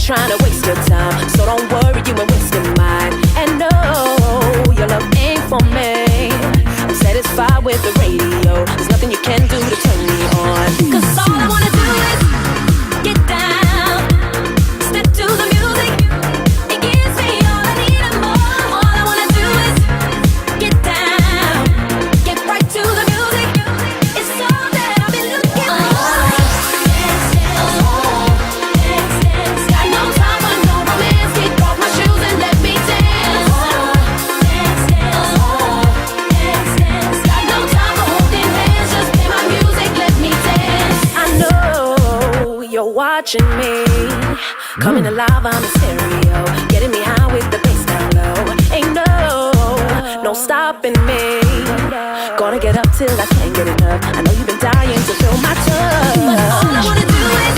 Trying to waste your time, so don't worry, you ain't wasting mine. And no, your love ain't for me. I'm satisfied with the radio. There's nothing you can do to turn me on. 'Cause all I wanna do is get down, step to the music. It gives me all I need and more. All I wanna do is get down, get right to the music. It's all that I've been looking for. Watching me, coming alive, I'm a stereo, getting me high with the bass down low. Ain't no stopping me. Gonna get up till I can't get enough. I know you've been dying to feel my touch, but all I wanna do is